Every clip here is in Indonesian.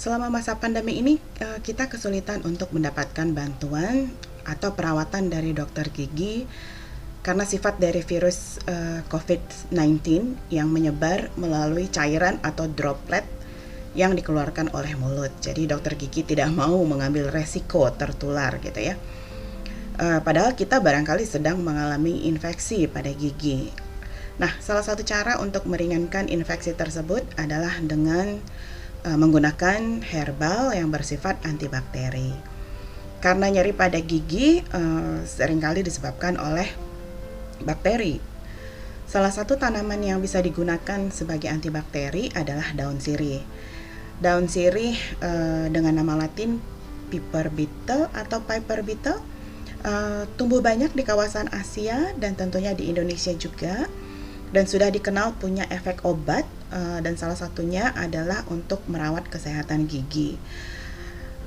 Selama masa pandemi ini, kita kesulitan untuk mendapatkan bantuan atau perawatan dari dokter gigi karena sifat dari virus COVID-19 yang menyebar melalui cairan atau droplet yang dikeluarkan oleh mulut. Jadi dokter gigi tidak mau mengambil resiko tertular gitu ya. Padahal kita barangkali sedang mengalami infeksi pada gigi. Nah, salah satu cara untuk meringankan infeksi tersebut adalah dengan menggunakan herbal yang bersifat antibakteri. Karena nyeri pada gigi seringkali disebabkan oleh bakteri. Salah satu tanaman yang bisa digunakan sebagai antibakteri adalah daun sirih. Daun sirih dengan nama latin Piper beetle atau Piper beetle tumbuh banyak di kawasan Asia dan tentunya di Indonesia juga, dan sudah dikenal punya efek obat, dan salah satunya adalah untuk merawat kesehatan gigi,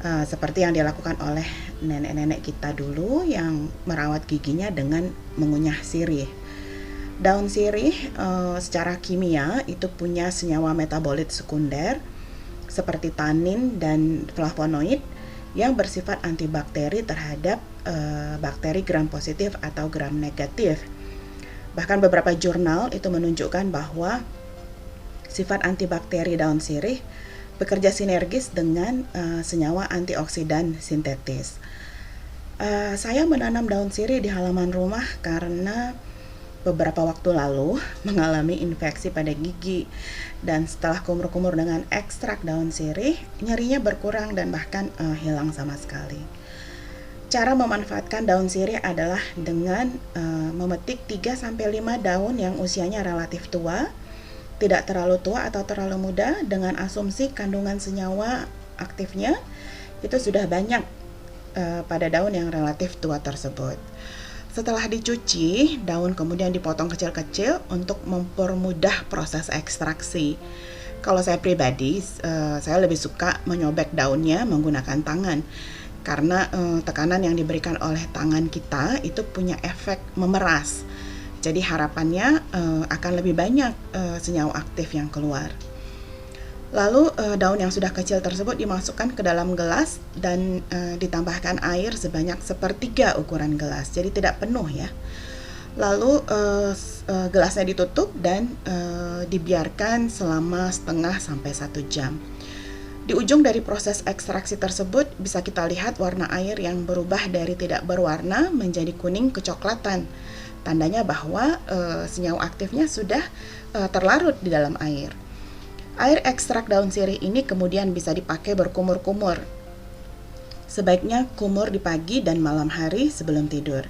seperti yang dilakukan oleh nenek-nenek kita dulu yang merawat giginya dengan mengunyah sirih. Daun sirih secara kimia itu punya senyawa metabolit sekunder seperti tanin dan flavonoid yang bersifat antibakteri terhadap bakteri gram positif atau gram negatif. Bahkan beberapa jurnal itu menunjukkan bahwa sifat antibakteri daun sirih bekerja sinergis dengan senyawa antioksidan sintetis. Saya menanam daun sirih di halaman rumah karena beberapa waktu lalu mengalami infeksi pada gigi, dan setelah kumur-kumur dengan ekstrak daun sirih, nyerinya berkurang dan bahkan hilang sama sekali. Cara memanfaatkan daun sirih adalah dengan memetik 3-5 daun yang usianya relatif tua, tidak terlalu tua atau terlalu muda, dengan asumsi kandungan senyawa aktifnya itu sudah banyak pada daun yang relatif tua tersebut. Setelah dicuci, daun kemudian dipotong kecil-kecil untuk mempermudah proses ekstraksi. Kalau saya pribadi, saya lebih suka menyobek daunnya menggunakan tangan, karena tekanan yang diberikan oleh tangan kita itu punya efek memeras. Jadi harapannya akan lebih banyak senyawa aktif yang keluar. Lalu daun yang sudah kecil tersebut dimasukkan ke dalam gelas dan ditambahkan air sebanyak 1/3 ukuran gelas, jadi tidak penuh ya. Lalu gelasnya ditutup dan dibiarkan selama setengah sampai 1 jam. Di ujung dari proses ekstraksi tersebut bisa kita lihat warna air yang berubah dari tidak berwarna menjadi kuning kecoklatan. Tandanya bahwa senyawa aktifnya sudah terlarut di dalam air. Air ekstrak daun sirih ini kemudian bisa dipakai berkumur-kumur. Sebaiknya kumur di pagi dan malam hari sebelum tidur.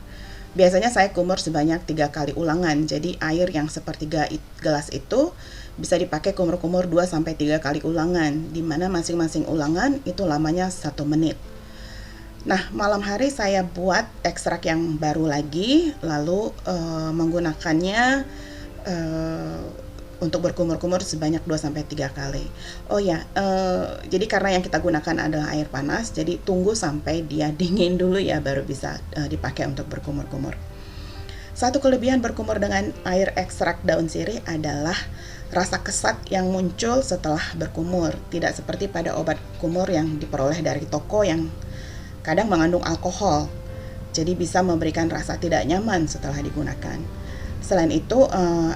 Biasanya saya kumur sebanyak 3 kali ulangan, jadi air yang 1/3 gelas itu bisa dipakai kumur-kumur 2-3 kali ulangan, di mana masing-masing ulangan itu lamanya 1 menit. Nah, malam hari saya buat ekstrak yang baru lagi, lalu menggunakannya untuk berkumur-kumur sebanyak 2-3 kali. Oh ya, jadi karena yang kita gunakan adalah air panas, jadi tunggu sampai dia dingin dulu ya, baru bisa dipakai untuk berkumur-kumur. Satu kelebihan berkumur dengan air ekstrak daun sirih adalah rasa kesat yang muncul setelah berkumur. Tidak seperti pada obat kumur yang diperoleh dari toko yang kadang mengandung alkohol, jadi bisa memberikan rasa tidak nyaman setelah digunakan. Selain itu,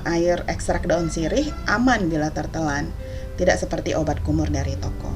air ekstrak daun sirih aman bila tertelan, tidak seperti obat kumur dari toko.